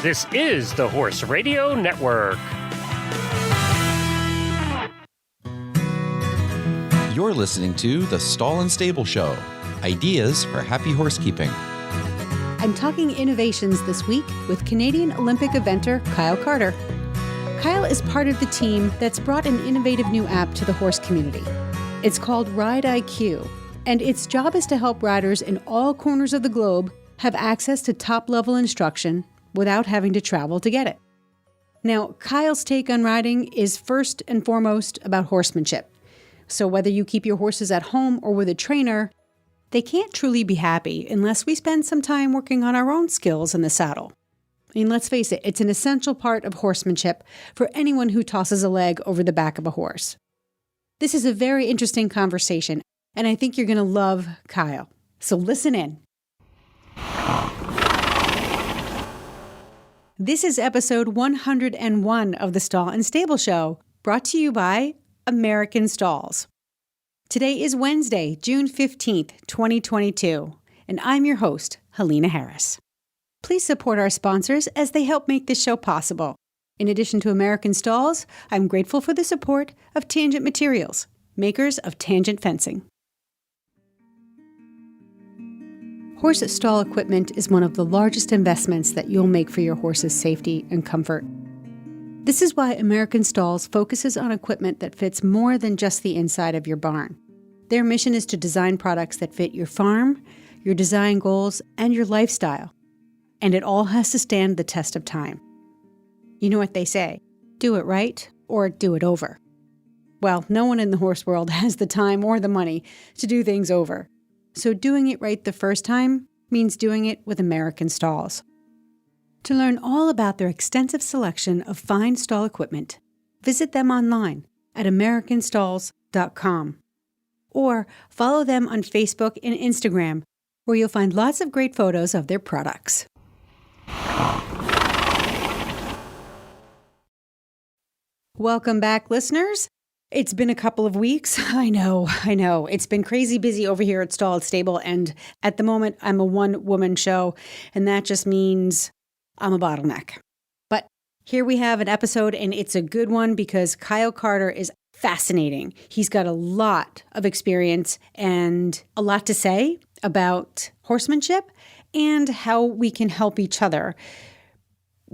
This is the Horse Radio Network. You're listening to The Stall and Stable Show, ideas for happy horsekeeping. I'm talking innovations this week with Canadian Olympic eventer Kyle Carter. Kyle is part of the team that's brought an innovative new app to the horse community. It's called RideIQ, and its job is to help riders in all corners of the globe have access to top-level instruction without having to travel to get it. Now, Kyle's take on riding is first and foremost about horsemanship. So whether you keep your horses at home or with a trainer, they can't truly be happy unless we spend some time working on our own skills in the saddle. I mean, let's face it, it's an essential part of horsemanship for anyone who tosses a leg over the back of a horse. This is a very interesting conversation, and I think you're going to love Kyle. So listen in. This is episode 101 of the Stall and Stable Show, brought to you by American Stalls. Today is Wednesday, June 15th, 2022, and I'm your host, Helena Harris. Please support our sponsors as they help make this show possible. In addition to American Stalls, I'm grateful for the support of Tangent Materials, makers of Tangent Fencing. Horse stall equipment is one of the largest investments that you'll make for your horse's safety and comfort. This is why American Stalls focuses on equipment that fits more than just the inside of your barn. Their mission is to design products that fit your farm, your design goals, and your lifestyle. And it all has to stand the test of time. You know what they say, do it right or do it over. Well, no one in the horse world has the time or the money to do things over. So doing it right the first time means doing it with American Stalls. To learn all about their extensive selection of fine stall equipment, visit them online at americanstalls.com or follow them on Facebook and Instagram, where you'll find lots of great photos of their products. Welcome back, listeners. It's been a couple of weeks. I know. It's been crazy busy over here at Stall and Stable, and at the moment, I'm a one-woman show, and that just means I'm a bottleneck. But here we have an episode, and it's a good one because Kyle Carter is fascinating. He's got a lot of experience and a lot to say about horsemanship and how we can help each other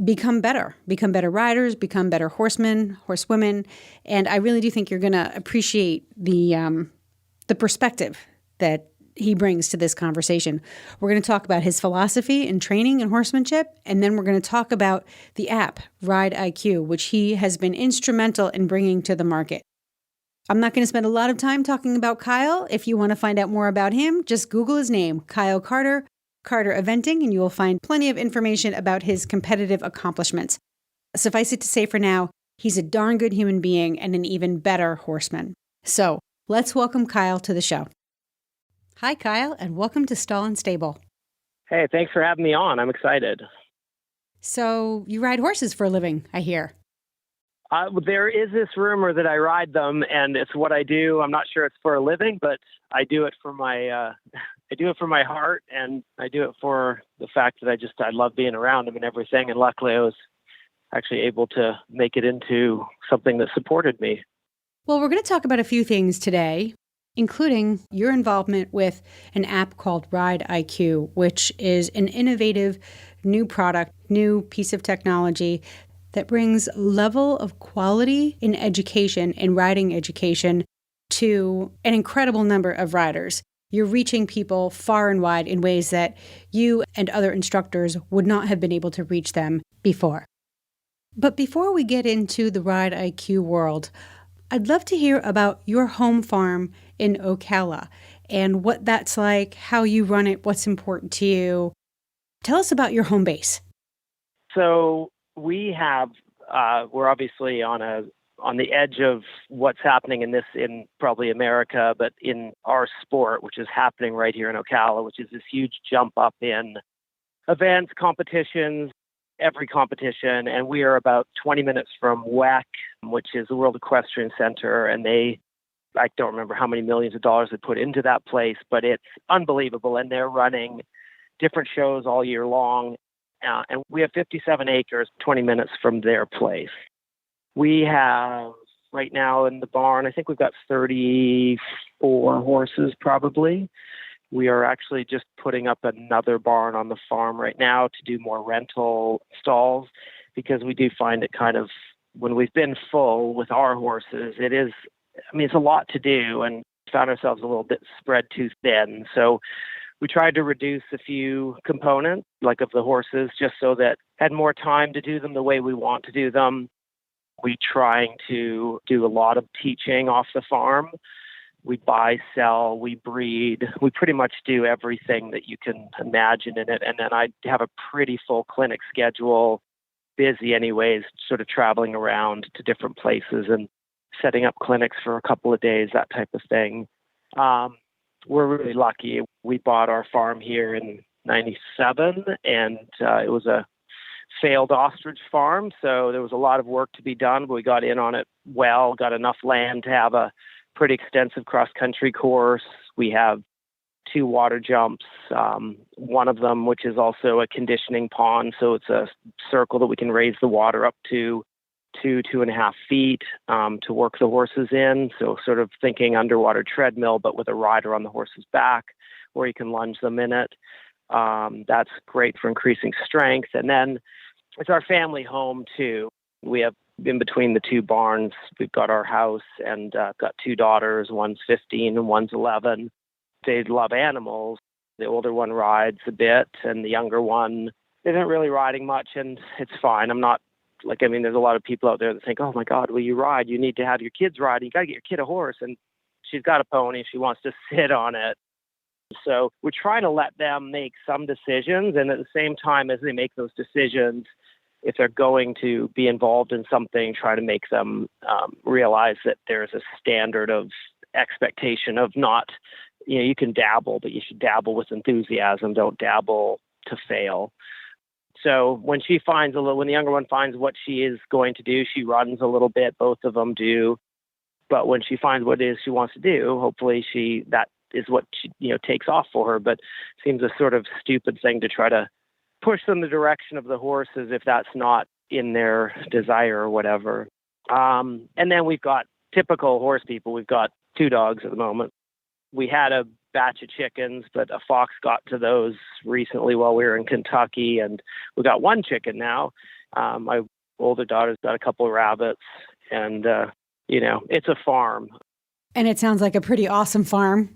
become better riders, become better horsemen, horsewomen. And I really do think you're going to appreciate the perspective that he brings to this conversation. We're going to talk about his philosophy in training and horsemanship, and then we're going to talk about the app, RideIQ, which he has been instrumental in bringing to the market. I'm not going to spend a lot of time talking about Kyle. If you want to find out more about him, just Google his name, Kyle Carter Eventing, and you will find plenty of information about his competitive accomplishments. Suffice it to say for now, he's a darn good human being and an even better horseman. So let's welcome Kyle to the show. Hi, Kyle, and welcome to Stall and Stable. Hey, thanks for having me on. I'm excited. So you ride horses for a living, I hear. There is this rumor that I ride them, and it's what I do. I'm not sure it's for a living, but I do it for my heart, and I do it for the fact that I love being around them and everything. And luckily, I was actually able to make it into something that supported me. Well, we're going to talk about a few things today, including your involvement with an app called RideIQ, which is an innovative new product, new piece of technology that brings level of quality in education, in riding education, to an incredible number of riders. You're reaching people far and wide in ways that you and other instructors would not have been able to reach them before. But before we get into the RideIQ world, I'd love to hear about your home farm in Ocala and what that's like, how you run it, what's important to you. Tell us about your home base. So we're obviously on the edge of what's happening in probably America, but in our sport, which is happening right here in Ocala, which is this huge jump up in events, competitions, every competition. And we are about 20 minutes from WEC, which is the World Equestrian Center. And I don't remember how many millions of dollars they put into that place, but it's unbelievable. And they're running different shows all year long. and we have 57 acres, 20 minutes from their place. We have right now in the barn, I think we've got 34 horses probably. We are actually just putting up another barn on the farm right now to do more rental stalls, because we do find it kind of, when we've been full with our horses, it's a lot to do, and found ourselves a little bit spread too thin. So we tried to reduce a few components, like of the horses, just so that had more time to do them the way we want to do them. We trying to do a lot of teaching off the farm. We buy, sell, we breed. We pretty much do everything that you can imagine in it. And then I have a pretty full clinic schedule, busy anyways, sort of traveling around to different places and setting up clinics for a couple of days, that type of thing. We're really lucky. We bought our farm here in 97, and it was a failed ostrich farm, so there was a lot of work to be done, but we got in on it well, got enough land to have a pretty extensive cross-country course. We have 2 water jumps, one of them which is also a conditioning pond, so it's a circle that we can raise the water up to 2.5 feet to work the horses in. So sort of thinking underwater treadmill, but with a rider on the horse's back, where you can lunge them in it. That's great for increasing strength. And then it's our family home too. We have, in between the 2 barns, we've got our house, and got 2 daughters. One's 15 and one's 11. They love animals. The older one rides a bit, and the younger one isn't really riding much, and it's fine. There's a lot of people out there that think, oh my God, will you ride? You need to have your kids ride. You got to get your kid a horse. And she's got a pony. She wants to sit on it. So we're trying to let them make some decisions. And at the same time as they make those decisions, if they're going to be involved in something, try to make them realize that there's a standard of expectation of not, you can dabble, but you should dabble with enthusiasm. Don't dabble to fail. So when the younger one finds what she is going to do, she runs a little bit. Both of them do. But when she finds what it is she wants to do, hopefully that is what she, takes off for her. But it seems a sort of stupid thing to try to push them the direction of the horses if that's not in their desire or whatever. And then we've got typical horse people. We've got 2 dogs at the moment. We had a batch of chickens, but a fox got to those recently while we were in Kentucky, and we got 1 chicken now. My older daughter's got a couple of rabbits, and it's a farm. And it sounds like a pretty awesome farm.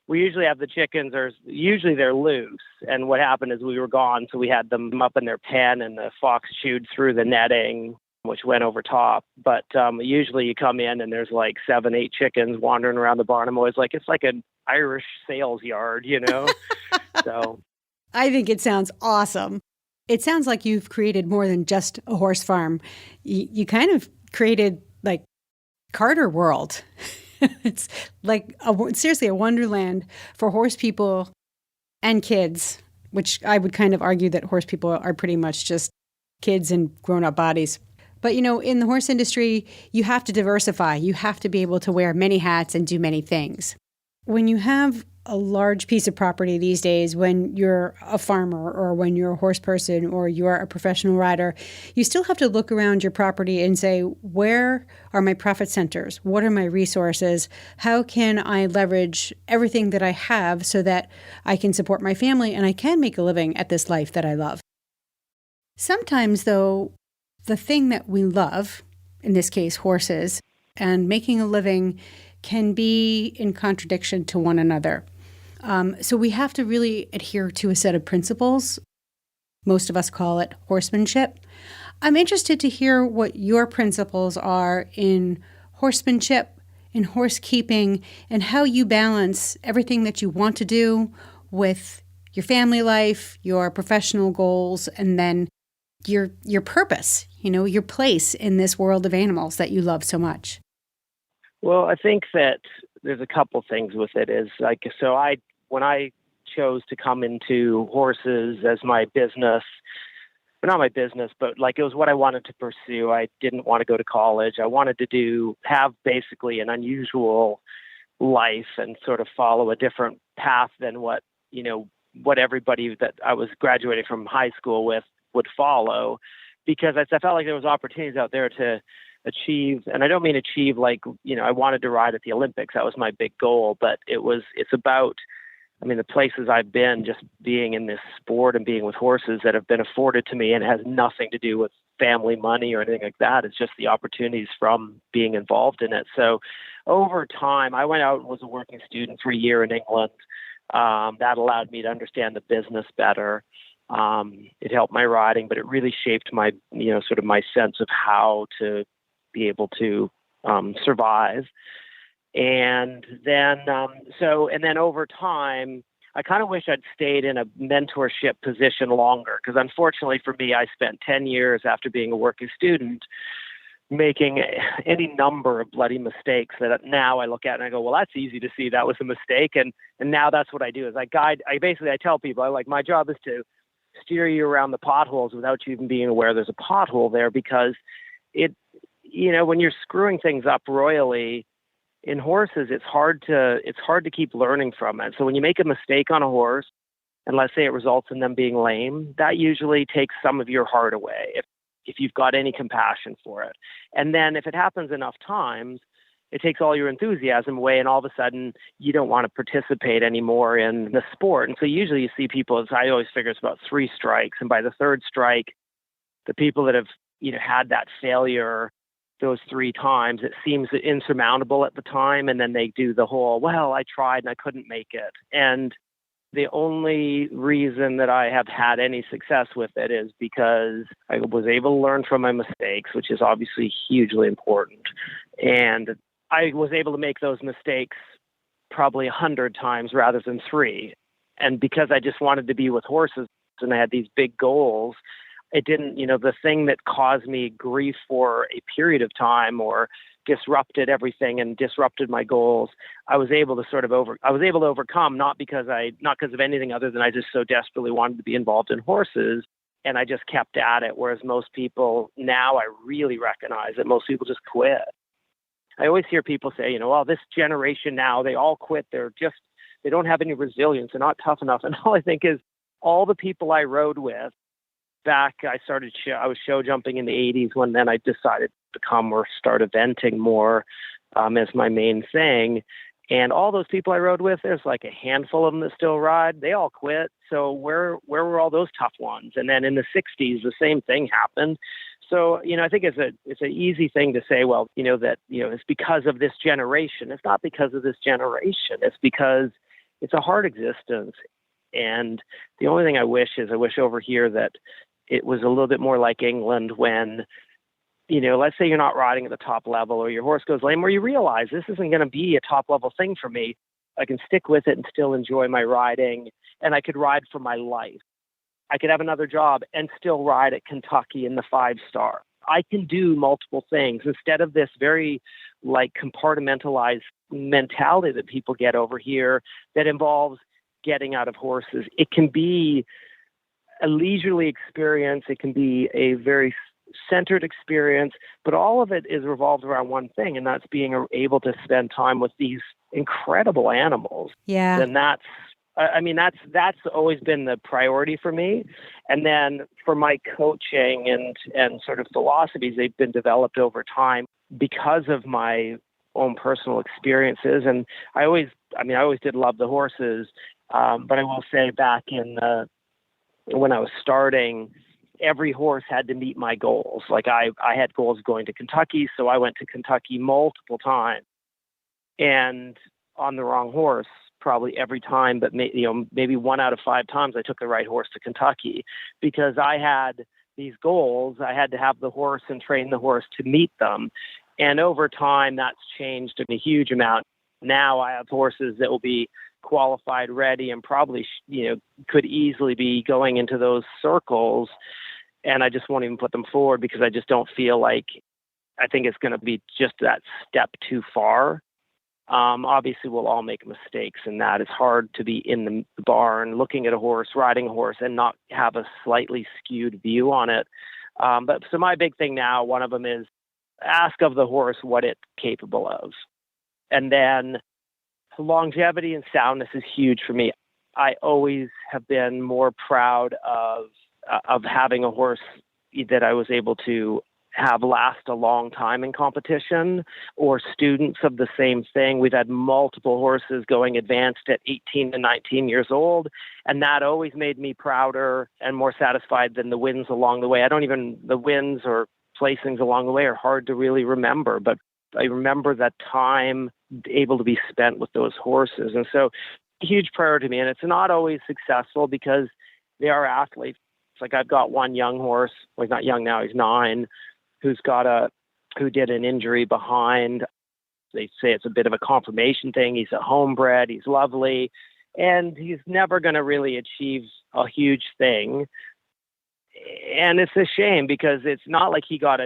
We usually have the chickens, usually they're loose, and what happened is we were gone, so we had them up in their pen, and the fox chewed through the netting, which went over top. But usually you come in and there's like 7, 8 chickens wandering around the barn. I'm always like, it's like an Irish sales yard, So I think it sounds awesome. It sounds like you've created more than just a horse farm. You kind of created like Carter World. It's like seriously a wonderland for horse people and kids, which I would kind of argue that horse people are pretty much just kids in grown-up bodies. But, in the horse industry, you have to diversify. You have to be able to wear many hats and do many things. When you have a large piece of property these days, when you're a farmer or when you're a horse person or you're a professional rider, you still have to look around your property and say, where are my profit centers? What are my resources? How can I leverage everything that I have so that I can support my family and I can make a living at this life that I love? Sometimes, though, the thing that we love, in this case, horses, and making a living can be in contradiction to one another. So we have to really adhere to a set of principles. Most of us call it horsemanship. I'm interested to hear what your principles are in horsemanship, in horse keeping, and how you balance everything that you want to do with your family life, your professional goals, and then your purpose, your place in this world of animals that you love so much. Well, I think that there's a couple things with it. When I chose to come into horses as my business, not my business, but it was what I wanted to pursue. I didn't want to go to college. I wanted to have basically an unusual life and sort of follow a different path than what, what everybody that I was graduating from high school with would follow, because I felt like there was opportunities out there to achieve, and I don't mean achieve like, I wanted to ride at the Olympics. That was my big goal, but it's about, the places I've been just being in this sport and being with horses that have been afforded to me, and it has nothing to do with family money or anything like that. It's just the opportunities from being involved in it. So over time, I went out and was a working student for a year in England. That allowed me to understand the business better. It helped my riding, but it really shaped my, sort of my sense of how to be able to survive. And then, over time, I kind of wish I'd stayed in a mentorship position longer, because unfortunately for me, I spent 10 years after being a working student making any number of bloody mistakes that now I look at and I go, well, that's easy to see that was a mistake. And now that's what I do is I tell people, my job is to steer you around the potholes without you even being aware there's a pothole there, because when you're screwing things up royally in horses, it's hard to keep learning from it. So when you make a mistake on a horse, and let's say it results in them being lame, that usually takes some of your heart away if you've got any compassion for it. And then if it happens enough times, it takes all your enthusiasm away, and all of a sudden you don't want to participate anymore in the sport. And so usually you see people, as I always figure, it's about 3 strikes. And by the 3rd strike, the people that have, had that failure those 3 times, it seems insurmountable at the time. And then they do the whole, well, I tried and I couldn't make it. And the only reason that I have had any success with it is because I was able to learn from my mistakes, which is obviously hugely important. And I was able to make those mistakes probably 100 times rather than 3. And because I just wanted to be with horses and I had these big goals, it didn't, the thing that caused me grief for a period of time or disrupted everything and disrupted my goals, I was able to overcome, not because of anything other than I just so desperately wanted to be involved in horses. And I just kept at it. Whereas most people now, I really recognize that most people just quit. I always hear people say, well, this generation now, they all quit. They don't have any resilience. They're not tough enough. And all I think is all the people I rode with back, I was show jumping in the 80s when then I decided to start eventing more as my main thing. And all those people I rode with, there's like a handful of them that still ride. They all quit. So where were all those tough ones? And then in the 60s, the same thing happened. So, I think it's an easy thing to say, well, it's because of this generation. It's not because of this generation. It's because it's a hard existence. And the only thing I wish over here that it was a little bit more like England when, let's say you're not riding at the top level or your horse goes lame, or you realize this isn't going to be a top level thing for me. I can stick with it and still enjoy my riding, and I could ride for my life. I could have another job and still ride at Kentucky in the 5-star. I can do multiple things instead of this very compartmentalized mentality that people get over here that involves getting out of horses. It can be a leisurely experience. It can be a very centered experience, but all of it is revolved around one thing, and that's being able to spend time with these incredible animals. Yeah. And that's always been the priority for me. And then for my coaching and sort of philosophies, they've been developed over time because of my own personal experiences. And I always did love the horses. But I will say back when I was starting, every horse had to meet my goals. I had goals going to Kentucky, so I went to Kentucky multiple times, and on the wrong horse probably every time. But maybe 1 out of 5 times I took the right horse to Kentucky because I had these goals. I had to have the horse and train the horse to meet them, and over time that's changed a huge amount. Now I have horses that will be qualified, ready, and probably, could easily be going into those circles. And I just won't even put them forward because I just don't feel like, I think it's going to be just that step too far. Obviously we'll all make mistakes, and that it's hard to be in the barn looking at a horse, riding a horse, and not have a slightly skewed view on it. But so my big thing now, one of them is ask of the horse what it's capable of. And then longevity and soundness is huge for me. I always have been more proud of having a horse that I was able to have last a long time in competition, or students of the same thing. We've had multiple horses going advanced at 18 and 19 years old, and that always made me prouder and more satisfied than the wins along the way. The wins or placings along the way are hard to really remember, but I remember that time able to be spent with those horses. And so huge priority to me. And it's not always successful because they are athletes. It's like I've got one young horse, well, he's not young now, he's 9, who did an injury behind. They say it's a bit of a confirmation thing. He's a homebred, he's lovely, and he's never going to really achieve a huge thing. And it's a shame because it's not like he had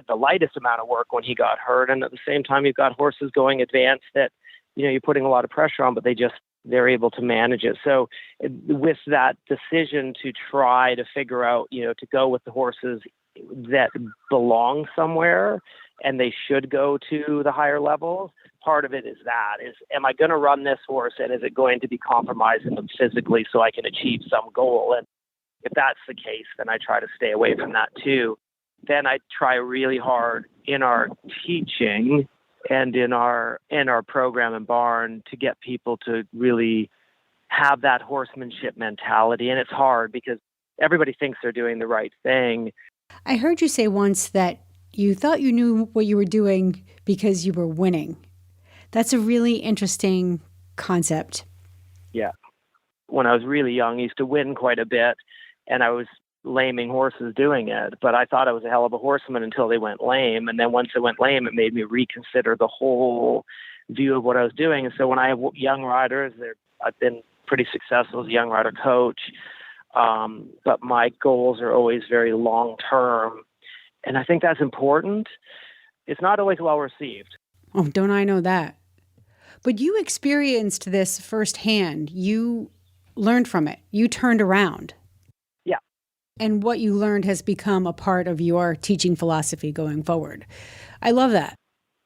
the lightest amount of work when he got hurt. And at the same time, you've got horses going advanced that, you're putting a lot of pressure on, but they're able to manage it. So with that decision to try to figure out, to go with the horses that belong somewhere and they should go to the higher levels, part of it is am I going to run this horse and is it going to be compromising them physically so I can achieve some goal? And if that's the case, then I try to stay away from that too. Then I try really hard in our teaching and in our program and barn to get people to really have that horsemanship mentality. And it's hard because everybody thinks they're doing the right thing. I heard you say once that you thought you knew what you were doing because you were winning. That's a really interesting concept. Yeah. When I was really young, I used to win quite a bit, and I was laming horses doing it. But I thought I was a hell of a horseman until they went lame. And then once it went lame, it made me reconsider the whole view of what I was doing. And so when I have young riders, I've been pretty successful as a young rider coach. But my goals are always very long-term. And I think that's important. It's not always well received. Oh, don't I know that? But you experienced this firsthand. You learned from it. You turned around. Yeah. And what you learned has become a part of your teaching philosophy going forward. I love that.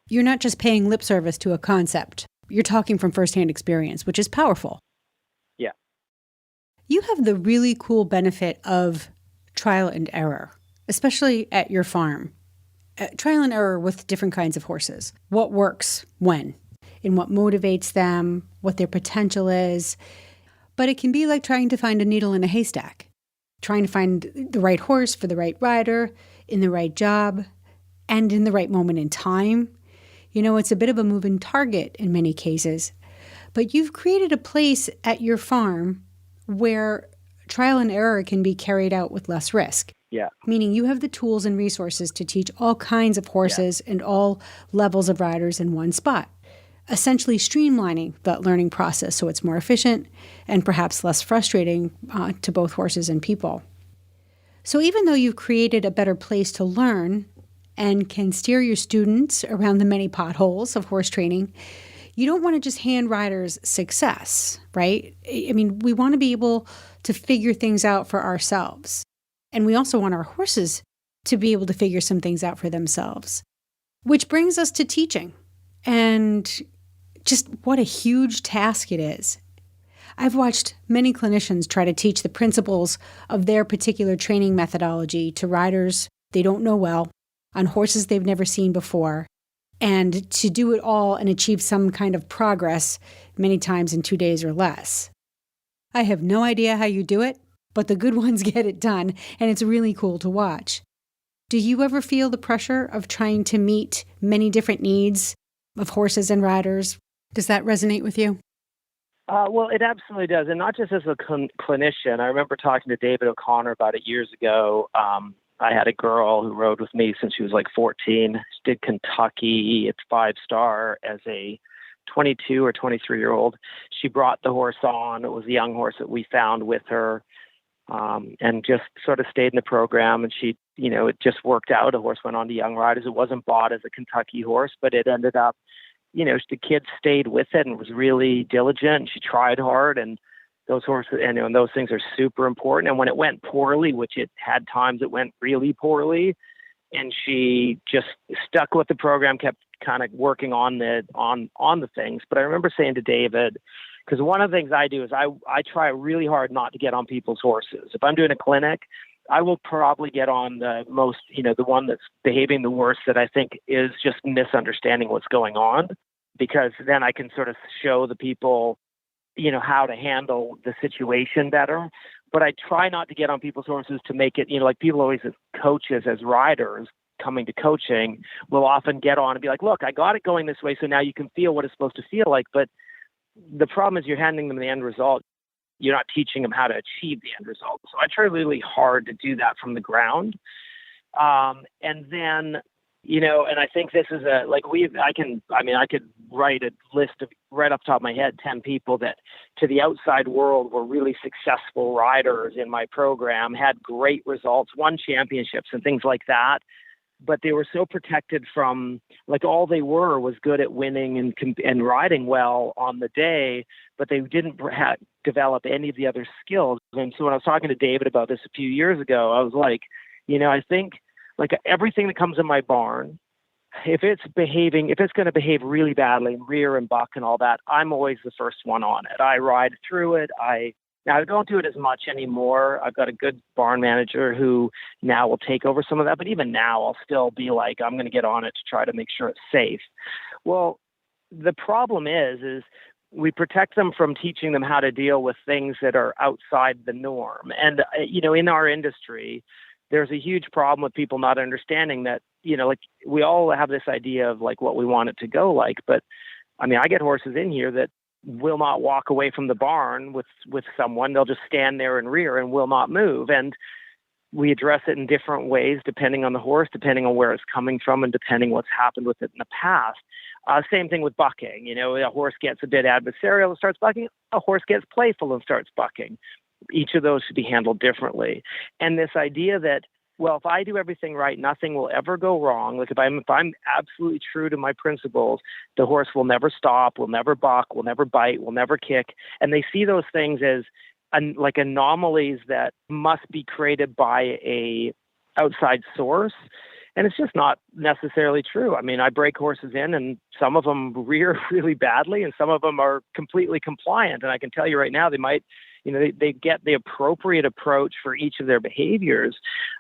You're not just paying lip service to a concept. You're talking from firsthand experience, which is powerful. Yeah. You have the really cool benefit of trial and error, especially at your farm. Trial and error with different kinds of horses. What works when, and what motivates them, what their potential is. But it can be like trying to find a needle in a haystack, trying to find the right horse for the right rider, in the right job, and in the right moment in time. It's a bit of a moving target in many cases. But you've created a place at your farm where trial and error can be carried out with less risk. Yeah. Meaning you have the tools and resources to teach all kinds of horses and all levels of riders in one spot, essentially streamlining that learning process so it's more efficient and perhaps less frustrating to both horses and people. So even though you've created a better place to learn and can steer your students around the many potholes of horse training, you don't want to just hand riders success, right? I mean, we want to be able to figure things out for ourselves. And we also want our horses to be able to figure some things out for themselves. Which brings us to teaching and just what a huge task it is. I've watched many clinicians try to teach the principles of their particular training methodology to riders they don't know well, on horses they've never seen before, and to do it all and achieve some kind of progress many times in 2 days or less. I have no idea how you do it, but the good ones get it done, and it's really cool to watch. Do you ever feel the pressure of trying to meet many different needs of horses and riders? Does that resonate with you? Well, it absolutely does. And not just as a clinician. I remember talking to David O'Connor about it years ago. I had a girl who rode with me since she was like 14. She did Kentucky. It's 5-star as a 22 or 23-year-old. She brought the horse on. It was a young horse that we found with her. And just sort of stayed in the program, and she, it just worked out. A horse went on to young riders. It wasn't bought as a Kentucky horse, but it ended up, the kid stayed with it and was really diligent. She tried hard, and those horses, and those things are super important. And when it went poorly, which it had times it went really poorly, and she just stuck with the program, kept kind of working on the things. But I remember saying to David, Because one of the things I do is I try really hard not to get on people's horses. If I'm doing a clinic, I will probably get on the most, the one that's behaving the worst that I think is just misunderstanding what's going on, because then I can sort of show the people, how to handle the situation better. But I try not to get on people's horses to make it, like people always as coaches, as riders coming to coaching, will often get on and be like, look, I got it going this way, so now you can feel what it's supposed to feel like. But the problem is you're handing them the end result. You're not teaching them how to achieve the end result. So I try really hard to do that from the ground. And then, and I think this is I could write a list of, right off the top of my head, 10 people that to the outside world were really successful riders in my program, had great results, won championships and things like that. But they were so protected from, all they were was good at winning and riding well on the day, but they didn't develop any of the other skills. And so when I was talking to David about this a few years ago, I was like, I think everything that comes in my barn, if it's going to behave really badly and rear and buck and all that, I'm always the first one on it. I ride through it. Now, I don't do it as much anymore. I've got a good barn manager who now will take over some of that. But even now, I'll still be like, I'm going to get on it to try to make sure it's safe. Well, the problem is we protect them from teaching them how to deal with things that are outside the norm. And, in our industry, there's a huge problem with people not understanding that, we all have this idea of what we want it to go like. But I get horses in here that will not walk away from the barn with someone. They'll just stand there and rear and will not move. And we address it in different ways, depending on the horse, depending on where it's coming from, and depending what's happened with it in the past. Same thing with bucking. A horse gets a bit adversarial and starts bucking. A horse gets playful and starts bucking. Each of those should be handled differently. And this idea that, well, if I do everything right, nothing will ever go wrong. If I'm absolutely true to my principles, the horse will never stop, will never buck, will never bite, will never kick. And they see those things as anomalies that must be created by a outside source. And it's just not necessarily true. I break horses in, and some of them rear really badly, and some of them are completely compliant. And I can tell you right now, they might, they get the appropriate approach for each of their behaviors.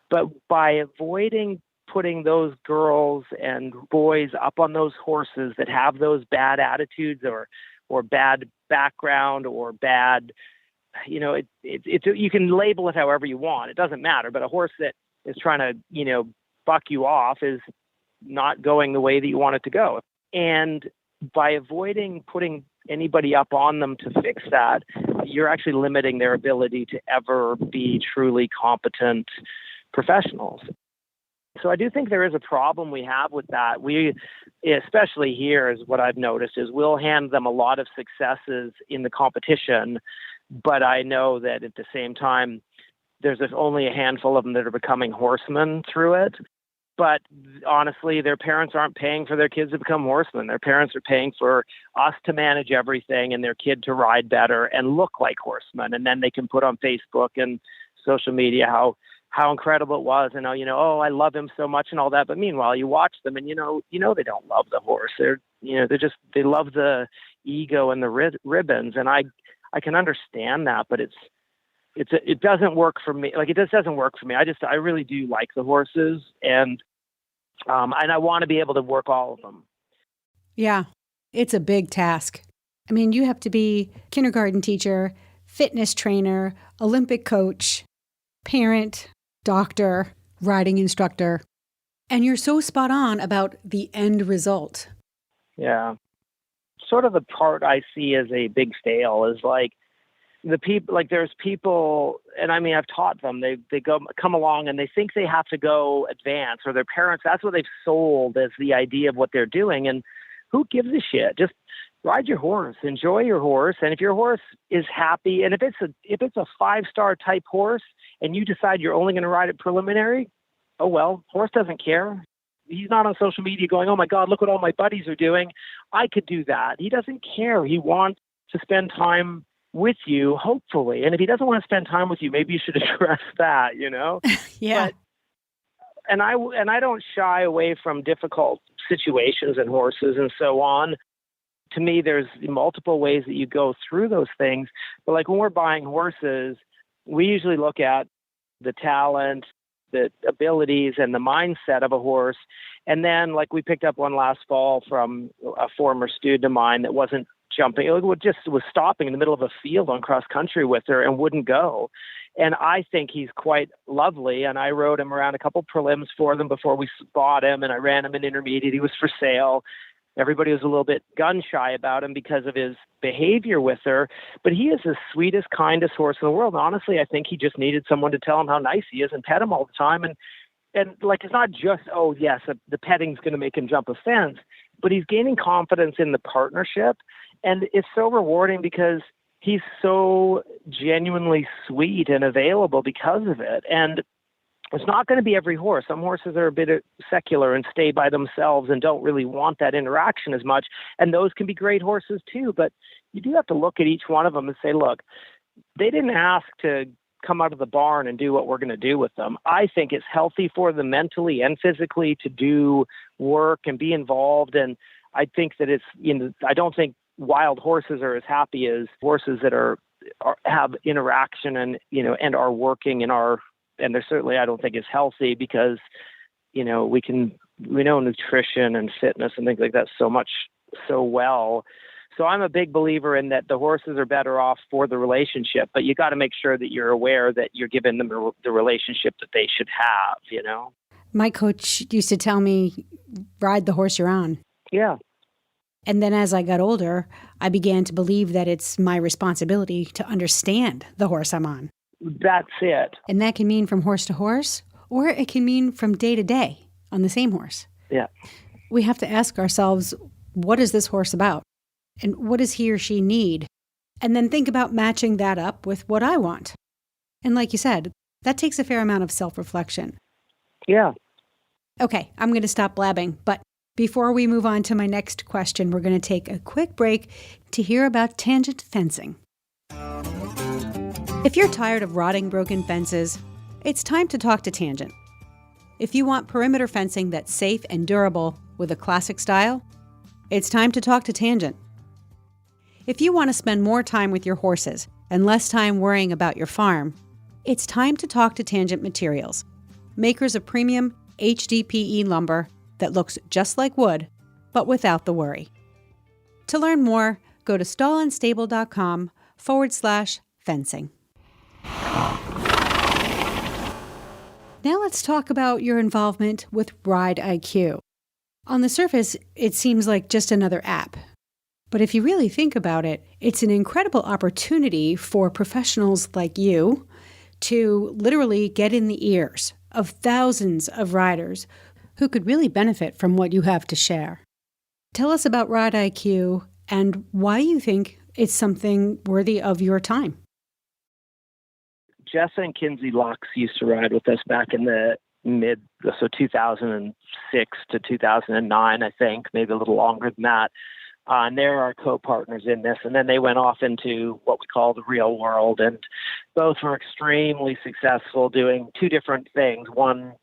But by avoiding putting those girls and boys up on those horses that have those bad attitudes or bad background or bad, you can label it however you want. It doesn't matter. But a horse that is trying to, buck you off is not going the way that you want it to go. And by avoiding putting anybody up on them to fix that, you're actually limiting their ability to ever be truly competent professionals. So I do think there is a problem we have with that. We, especially here, is what I've noticed is we'll hand them a lot of successes in the competition, but I know that at the same time, there's only a handful of them that are becoming horsemen through it. But honestly, their parents aren't paying for their kids to become horsemen. Their parents are paying for us to manage everything and their kid to ride better and look like horsemen. And then they can put on Facebook and social media how incredible it was. And, I love him so much and all that. But meanwhile, you watch them and, they don't love the horse. They love the ego and the ribbons. And I can understand that, but it doesn't work for me. It just doesn't work for me. I really do like the horses, and I want to be able to work all of them. Yeah, it's a big task. You have to be kindergarten teacher, fitness trainer, Olympic coach, parent, doctor, riding instructor, and you're so spot on about the end result. Yeah. Sort of the part I see as a big fail is the people, there's people, and I've taught them, they come along and they think they have to go advance, or their parents, that's what they've sold as the idea of what they're doing. And who gives a shit? Just ride your horse, enjoy your horse. And if your horse is happy, and if it's a 5-star type horse and you decide you're only going to ride it preliminary, oh well, horse doesn't care. He's not on social media going, oh my God, look what all my buddies are doing. I could do that. He doesn't care. He wants to spend time with you, hopefully. And if he doesn't want to spend time with you, maybe you should address that, Yeah. But, and I don't shy away from difficult situations and horses and so on. to me, there's multiple ways that you go through those things. But like when we're buying horses, we usually look at the talent, the abilities, and the mindset of a horse. And then, like, we picked up one last fall from a former student of mine that wasn't jumping. It was stopping in the middle of a field on cross country with her and wouldn't go. And I think he's quite lovely. And I rode him around a couple prelims for them before we bought him. And I ran him in intermediate. He was for sale. Everybody was a little bit gun shy about him because of his behavior with her. But he is the sweetest, kindest horse in the world. And honestly, I think he just needed someone to tell him how nice he is and pet him all the time. And like, it's not just, oh, yes, the petting's going to make him jump a fence, but he's gaining confidence in the partnership. And it's so rewarding because he's so genuinely sweet and available because of it. And it's not going to be every horse. Some horses are a bit secular and stay by themselves and don't really want that interaction as much. And those can be great horses too. But you do have to look at each one of them and say, look, they didn't ask to come out of the barn and do what we're going to do with them. I think it's healthy for them mentally and physically to do work and be involved. And I think that I don't think wild horses are as happy as horses that have interaction and are working and they're certainly, I don't think, is healthy because, we know nutrition and fitness and things like that so well. So I'm a big believer in that the horses are better off for the relationship, but you got to make sure that you're aware that you're giving them the relationship that they should have, My coach used to tell me, ride the horse you're on. Yeah. And then as I got older, I began to believe that it's my responsibility to understand the horse I'm on. That's it. And that can mean from horse to horse, or it can mean from day to day on the same horse. Yeah. We have to ask ourselves, what is this horse about? And what does he or she need? And then think about matching that up with what I want. And like you said, that takes a fair amount of self-reflection. Yeah. Okay, I'm going to stop blabbing. But before we move on to my next question, we're going to take a quick break to hear about tangent fencing. If you're tired of rotting broken fences, it's time to talk to Tangent. If you want perimeter fencing that's safe and durable with a classic style, it's time to talk to Tangent. If you want to spend more time with your horses and less time worrying about your farm, it's time to talk to Tangent Materials, makers of premium HDPE lumber that looks just like wood, but without the worry. To learn more, go to stallandstable.com/fencing. Now let's talk about your involvement with RideIQ. On the surface, it seems like just another app. But if you really think about it, it's an incredible opportunity for professionals like you to literally get in the ears of thousands of riders who could really benefit from what you have to share. Tell us about RideIQ and why you think it's something worthy of your time. Jess and Kinsey Lux used to ride with us back in the 2006 to 2009, I think, maybe a little longer than that. And they're our co-partners in this. And then they went off into what we call the real world. And both were extremely successful doing two different things. One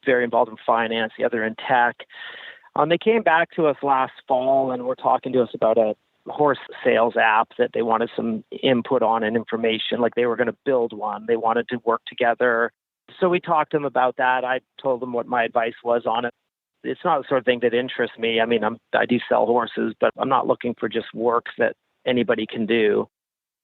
very involved in finance, the other in tech. They came back to us last fall and were talking to us about a horse sales app that they wanted some input on and information, like they were going to build one. They wanted to work together. So we talked to them about that. I told them what my advice was on it. It's not the sort of thing that interests me. I mean, I do sell horses, but I'm not looking for just work that anybody can do.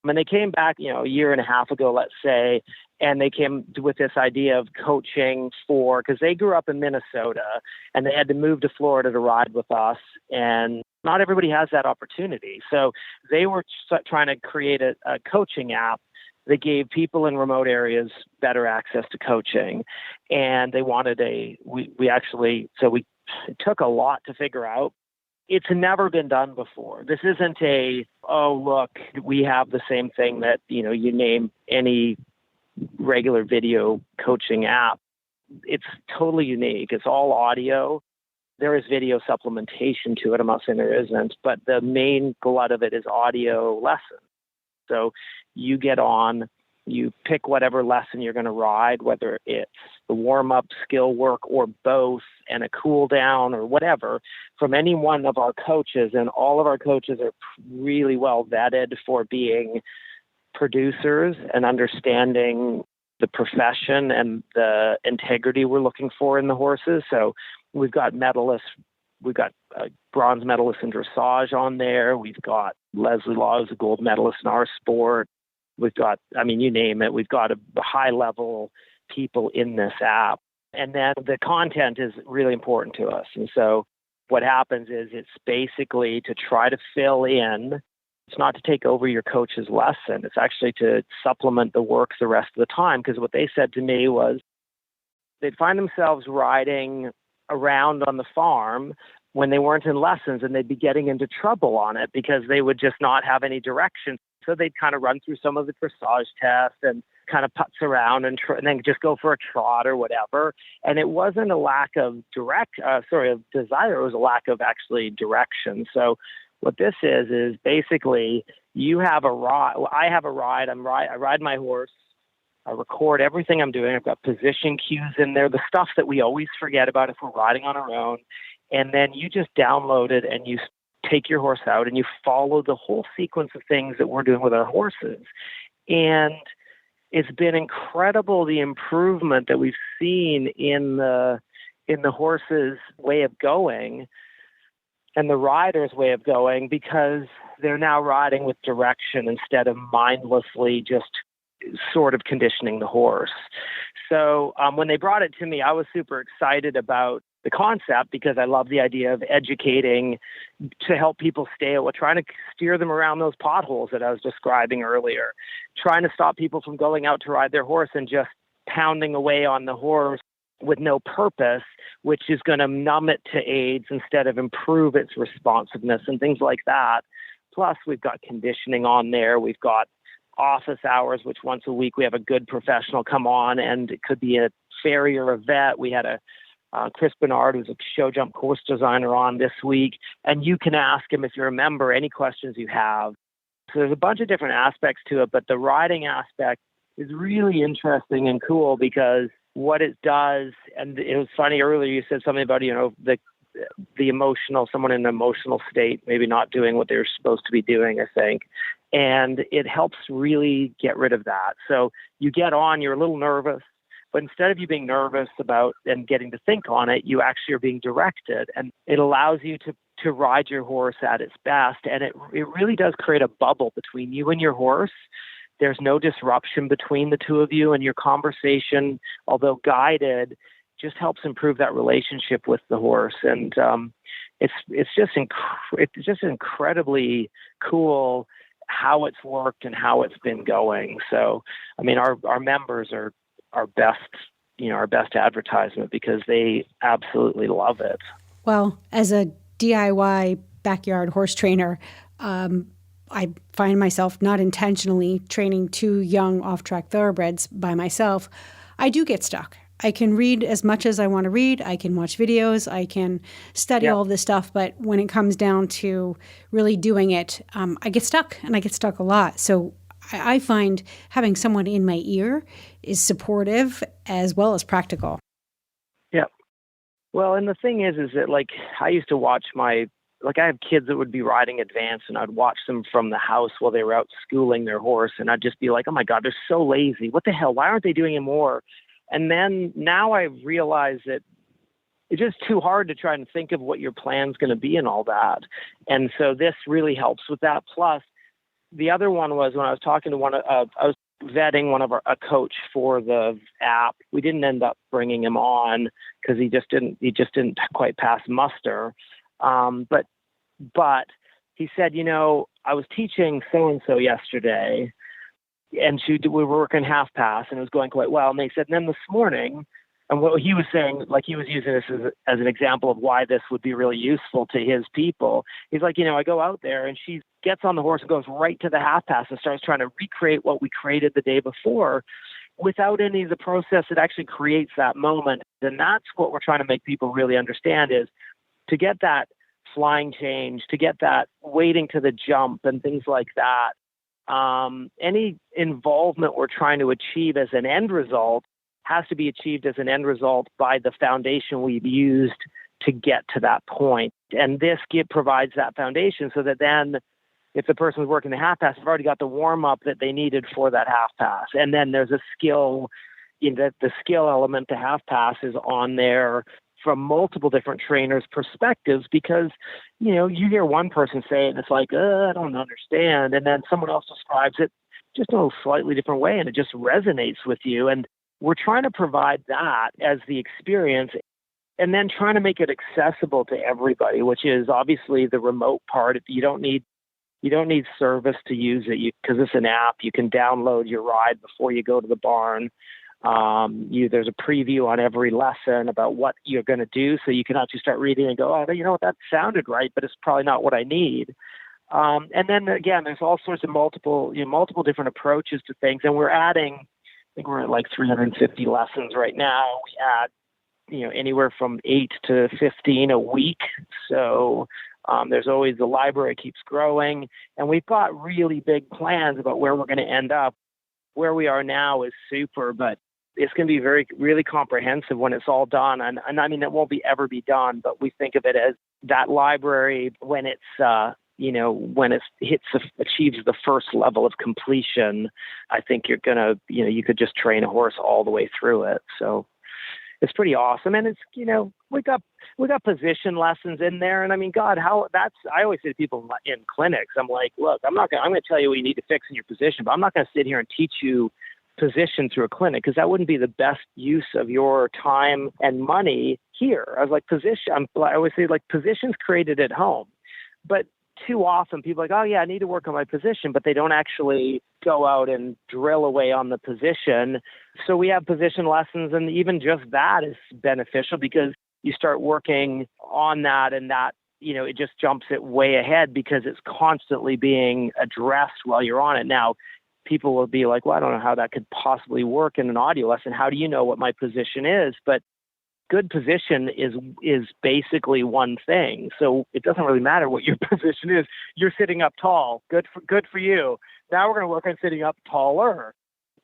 And they came back, a year and a half ago, let's say, and they came with this idea of coaching because they grew up in Minnesota and they had to move to Florida to ride with us. And not everybody has that opportunity. So they were trying to create a coaching app that gave people in remote areas better access to coaching. And they wanted it took a lot to figure out. It's never been done before. This isn't we have the same thing that, you name any regular video coaching app. It's totally unique. It's all audio. There is video supplementation to it. I'm not saying there isn't, but the main glut of it is audio lessons. So you get on You pick whatever lesson you're going to ride, whether it's the warm-up, skill work, or both, and a cool down or whatever, from any one of our coaches. And all of our coaches are really well vetted for being producers and understanding the profession and the integrity we're looking for in the horses. So we've got medalists. We've got a bronze medalist in dressage on there. We've got Leslie Law, who's a gold medalist in our sport. We've got, you name it. We've got a high-level people in this app. And then the content is really important to us. And so what happens is it's basically to try to fill in. It's not to take over your coach's lesson. It's actually to supplement the work the rest of the time. Because what they said to me was they'd find themselves riding around on the farm when they weren't in lessons, and they'd be getting into trouble on it because they would just not have any direction. So they'd kind of run through some of the dressage tests and kind of putz around and then just go for a trot or whatever. And it wasn't a lack of of desire. It was a lack of actually direction. So what this is basically you have a ride. I have a ride. I ride my horse. I record everything I'm doing. I've got position cues in there, the stuff that we always forget about if we're riding on our own. And then you just download it and you take your horse out and you follow the whole sequence of things that we're doing with our horses. And it's been incredible, the improvement that we've seen in the horse's way of going and the rider's way of going, because they're now riding with direction instead of mindlessly just sort of conditioning the horse. So when they brought it to me, I was super excited about the concept because I love the idea of educating to help people stay away, trying to steer them around those potholes that I was describing earlier, trying to stop people from going out to ride their horse and just pounding away on the horse with no purpose, which is going to numb it to aids instead of improve its responsiveness and things like that. Plus, we've got conditioning on there. We've got office hours, which once a week we have a good professional come on, and it could be a farrier, a vet. We had a Chris Bernard, who's a show jump course designer, on this week, and you can ask him, if you're a member, any questions you have. So there's a bunch of different aspects to it, but the riding aspect is really interesting and cool because what it does, and it was funny earlier you said something about, the emotional, someone in an emotional state, maybe not doing what they're supposed to be doing, I think. And it helps really get rid of that. So you get on, you're a little nervous, but instead of you being nervous about and getting to think on it, you actually are being directed. And it allows you to ride your horse at its best. And it really does create a bubble between you and your horse. There's no disruption between the two of you, and your conversation, although guided, just helps improve that relationship with the horse. And it's just incredibly cool how it's worked and how it's been going. So, our members are our best advertisement because they absolutely love it. Well, as a DIY backyard horse trainer, I find myself not intentionally training two young off-track thoroughbreds by myself. I do get stuck. I can read as much as I want to read. I can watch videos. I can study all this stuff. But when it comes down to really doing it, I get stuck, and I get stuck a lot. So I find having someone in my ear is supportive as well as practical. Yeah. Well, and the thing is that I used to watch I have kids that would be riding advanced, and I'd watch them from the house while they were out schooling their horse. And I'd just be like, oh my God, they're so lazy. What the hell? Why aren't they doing it more? And then now I realize that it's just too hard to try and think of what your plan's going to be and all that. And so this really helps with that. Plus, the other one was when I was talking to I was vetting a coach for the app. We didn't end up bringing him on because he just didn't quite pass muster. But he said, I was teaching so-and-so yesterday, and we were working half pass, and it was going quite well. And they said, and then this morning, and what he was saying, he was using this as an example of why this would be really useful to his people. He's like, I go out there, and she gets on the horse and goes right to the half pass and starts trying to recreate what we created the day before without any of the process that actually creates that moment. And that's what we're trying to make people really understand, is to get that flying change, to get that waiting to the jump and things like that. any involvement we're trying to achieve as an end result has to be achieved as an end result by the foundation we've used to get to that point. And this provides that foundation so that then if the person's working the half pass, they've already got the warm up that they needed for that half pass. And then there's a skill in that the skill element to half pass is on there from multiple different trainers' perspectives, because, you hear one person say it and it's like, I don't understand. And then someone else describes it just in a slightly different way and it just resonates with you. And we're trying to provide that as the experience and then trying to make it accessible to everybody, which is obviously the remote part. You don't need service to use it because it's an app. You can download your ride before you go to the barn. There's a preview on every lesson about what you're going to do, so you can actually start reading and go, oh, you know what, that sounded right, but it's probably not what I need. And then again, there's all sorts of multiple different approaches to things, and we're adding. I think we're at like 350 lessons right now. We add, anywhere from 8 to 15 a week. So there's always the library keeps growing, and we've got really big plans about where we're going to end up. Where we are now is super, but it's going to be really comprehensive when it's all done. And I mean, it won't ever be done, but we think of it as that library when it's, when it achieves the first level of completion. I think you're going to, you could just train a horse all the way through it. So it's pretty awesome. And it's, we got position lessons in there. And I mean, God, I always say to people in clinics, I'm like, look, I'm going to tell you what you need to fix in your position, but I'm not going to sit here and teach you position through a clinic, because that wouldn't be the best use of your time and money here. I was like, I always say, like, position's created at home. But too often people are like, oh yeah, I need to work on my position, but they don't actually go out and drill away on the position. So we have position lessons, and even just that is beneficial because you start working on that, and that, it just jumps it way ahead because it's constantly being addressed while you're on it. Now, people will be like, well, I don't know how that could possibly work in an audio lesson. How do you know what my position is? But good position is basically one thing. So it doesn't really matter what your position is. You're sitting up tall. Good for you. Now we're going to work on sitting up taller.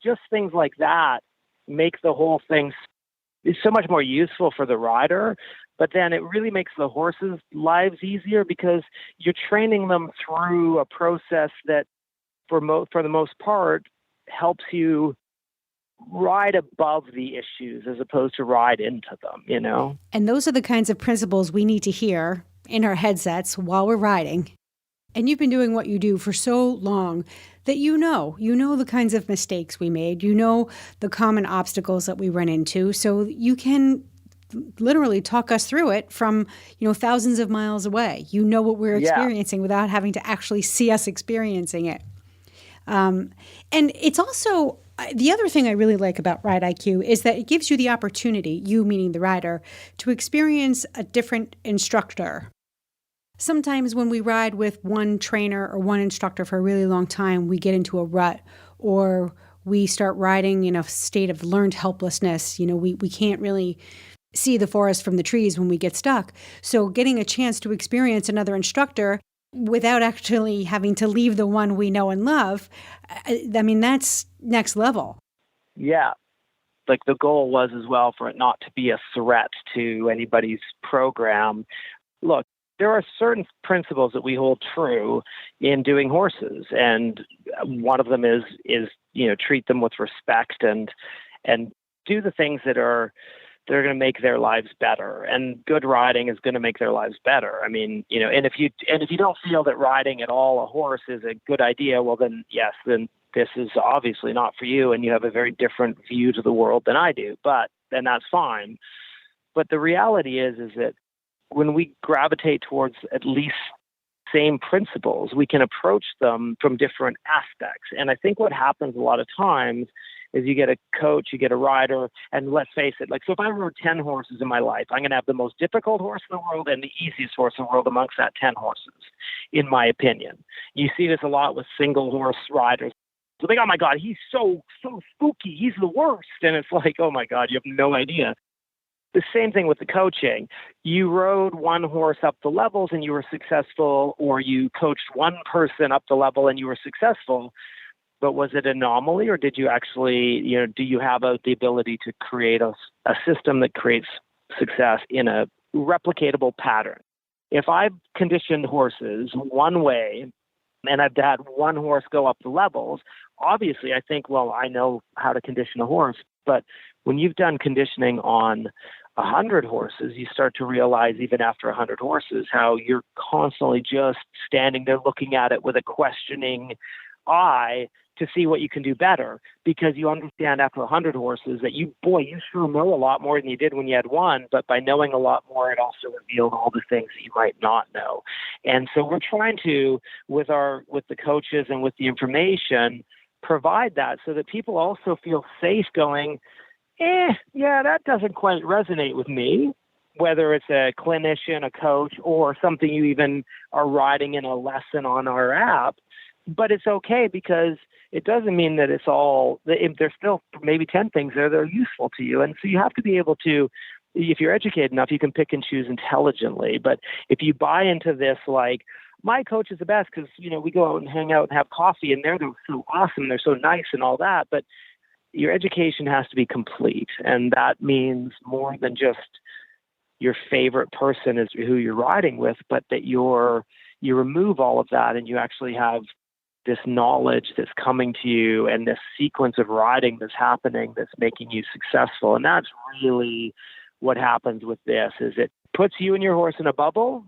Just things like that make the whole thing so much more useful for the rider. But then it really makes the horses' lives easier because you're training them through a process that, for the most part, helps you ride above the issues as opposed to ride into them, And those are the kinds of principles we need to hear in our headsets while we're riding. And you've been doing what you do for so long that you know the kinds of mistakes we made, the common obstacles that we run into, so you can literally talk us through it from, thousands of miles away. You know what we're experiencing without having to actually see us experiencing it. And it's also, the other thing I really like about RideIQ is that it gives you the opportunity, you meaning the rider, to experience a different instructor. Sometimes when we ride with one trainer or one instructor for a really long time, we get into a rut, or we start riding in a state of learned helplessness. We can't really see the forest from the trees when we get stuck. So getting a chance to experience another instructor without actually having to leave the one we know and love, I mean, that's next level. Yeah. Like the goal was as well for it not to be a threat to anybody's program. Look, there are certain principles that we hold true in doing horses. And one of them is treat them with respect and do the things that are they're going to make their lives better, and good riding is going to make their lives better. I mean, and if you don't feel that riding at all a horse is a good idea, well, then yes, then this is obviously not for you, and you have a very different view to the world than I do. But then that's fine. But the reality is that when we gravitate towards at least same principles, we can approach them from different aspects. And I think what happens a lot of times is you get a coach, you get a rider, and let's face it, so if I rode 10 horses in my life, I'm going to have the most difficult horse in the world and the easiest horse in the world amongst that 10 horses, in my opinion. You see this a lot with single horse riders. So they go, oh my God, he's so spooky, he's the worst. And it's like, oh my God, you have no idea. the same thing with the coaching. You rode one horse up the levels and you were successful, or you coached one person up the level and you were successful. But was it an anomaly, or did you actually, do you have the ability to create a system that creates success in a replicatable pattern? If I've conditioned horses one way and I've had one horse go up the levels, obviously I think, well, I know how to condition a horse. But when you've done conditioning on 100 horses, you start to realize, even after 100 horses, how you're constantly just standing there looking at it with a questioning eye to see what you can do better, because you understand after 100 horses that you sure know a lot more than you did when you had one, but by knowing a lot more, it also revealed all the things that you might not know. And so we're trying to, with the coaches and with the information, provide that so that people also feel safe going, yeah, that doesn't quite resonate with me, whether it's a clinician, a coach, or something you even are writing in a lesson on our app. But it's okay, because it doesn't mean that it's all, there's still maybe 10 things there that are useful to you. And so you have to be able to, if you're educated enough, you can pick and choose intelligently. But if you buy into this, like, my coach is the best because, we go out and hang out and have coffee and they're so awesome, they're so nice and all that. But your education has to be complete. And that means more than just your favorite person is who you're riding with, but that you remove all of that and you actually have this knowledge that's coming to you and this sequence of riding that's happening that's making you successful. And that's really what happens with this, is it puts you and your horse in a bubble,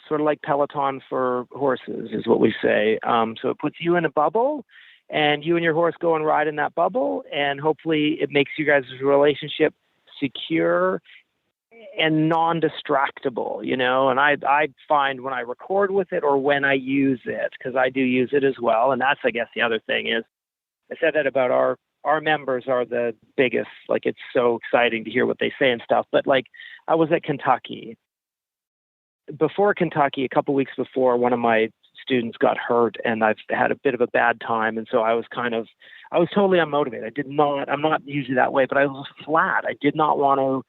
sort of like Peloton for horses is what we say. So it puts you in a bubble and you and your horse go and ride in that bubble. And hopefully it makes you guys' relationship secure and non-distractible, and I find when I record with it or when I use it, because I do use it as well. And that's, I guess, the other thing is, I said that about our members are the biggest, like, it's so exciting to hear what they say and stuff. But like, I was at Kentucky. Before Kentucky, a couple weeks before, one of my students got hurt and I've had a bit of a bad time. And so I was totally unmotivated. I'm not usually that way, but I was flat. I did not want to.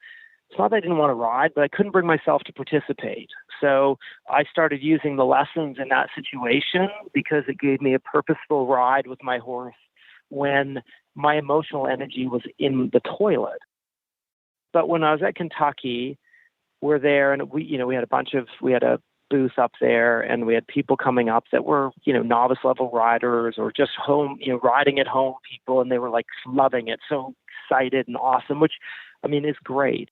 It's not that I didn't want to ride, but I couldn't bring myself to participate. So I started using the lessons in that situation because it gave me a purposeful ride with my horse when my emotional energy was in the toilet. But when I was at Kentucky, we're there and we had a booth up there and we had people coming up that were, novice level riders or just home, riding at home people. And they were like loving it. So excited and awesome, which is great.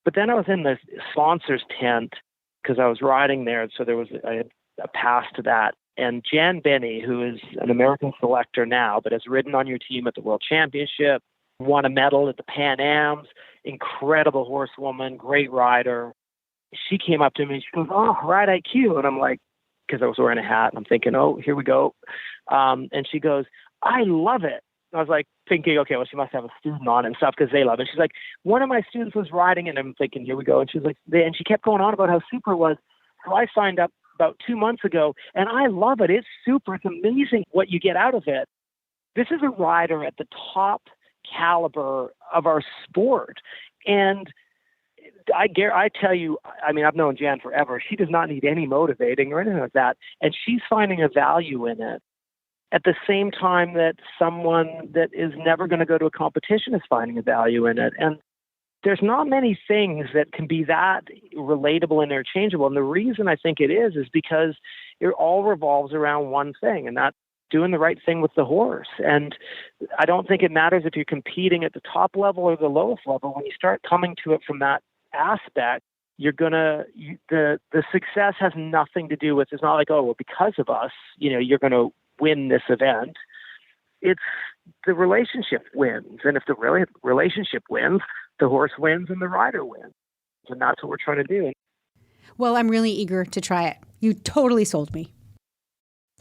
But then I was in the sponsor's tent because I was riding there. So I had a pass to that. And Jan Benny, who is an American selector now, but has ridden on your team at the World Championship, won a medal at the Pan Ams, incredible horsewoman, great rider. She came up to me and she goes, "Oh, RideIQ." And I'm like, because I was wearing a hat, and I'm thinking, oh, here we go. And she goes, "I love it." I was like thinking, okay, well, she must have a student on and stuff because they love it. She's like, "One of my students was riding," and I'm thinking, here we go. And she's like, and she kept going on about how super it was. So I signed up about 2 months ago, and I love it. It's super. It's amazing what you get out of it. This is a rider at the top caliber of our sport. And I tell you, I've known Jan forever. She does not need any motivating or anything like that. And she's finding a value in it at the same time that someone that is never going to go to a competition is finding a value in it. And there's not many things that can be that relatable and interchangeable. And the reason I think it is because it all revolves around one thing, and that's doing the right thing with the horse. And I don't think it matters if you're competing at the top level or the lowest level. When you start coming to it from that aspect, the success has nothing to do with, it's not like, oh, well, because of us, you're going to win this event. It's the relationship wins. And if the relationship wins, the horse wins and the rider wins. And that's what we're trying to do. Well, I'm really eager to try it. You totally sold me.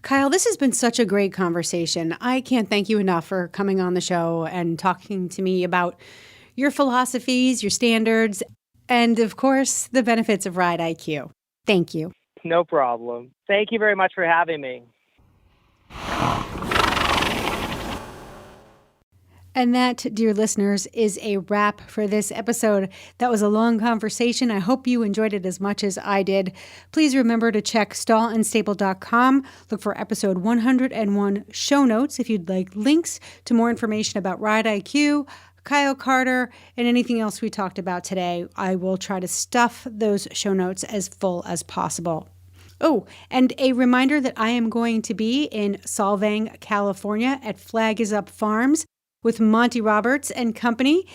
Kyle, this has been such a great conversation. I can't thank you enough for coming on the show and talking to me about your philosophies, your standards, and of course, the benefits of RideIQ. Thank you. No problem. Thank you very much for having me. And that, dear listeners, is a wrap for this episode. That was a long conversation. I hope you enjoyed it as much as I did. Please remember to check stallandstable.com. Look for episode 101 show notes if you'd like links to more information about RideIQ, Kyle Carter, and anything else we talked about today. I will try to stuff those show notes as full as possible. Oh, and a reminder that I am going to be in Solvang, California at Flag is Up Farms with Monty Roberts and company.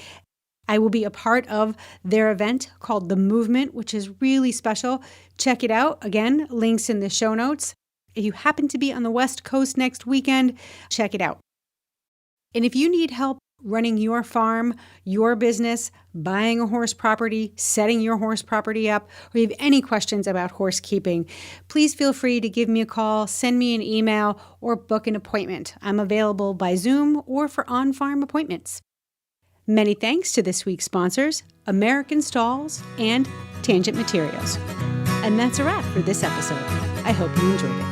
I will be a part of their event called The Movement, which is really special. Check it out. Again, links in the show notes. If you happen to be on the West Coast next weekend, check it out. And if you need help running your farm, your business, buying a horse property, setting your horse property up, or you have any questions about horse keeping, please feel free to give me a call, send me an email, or book an appointment. I'm available by Zoom or for on-farm appointments. Many thanks to this week's sponsors, American Stalls and Tangent Materials. And that's a wrap for this episode. I hope you enjoyed it.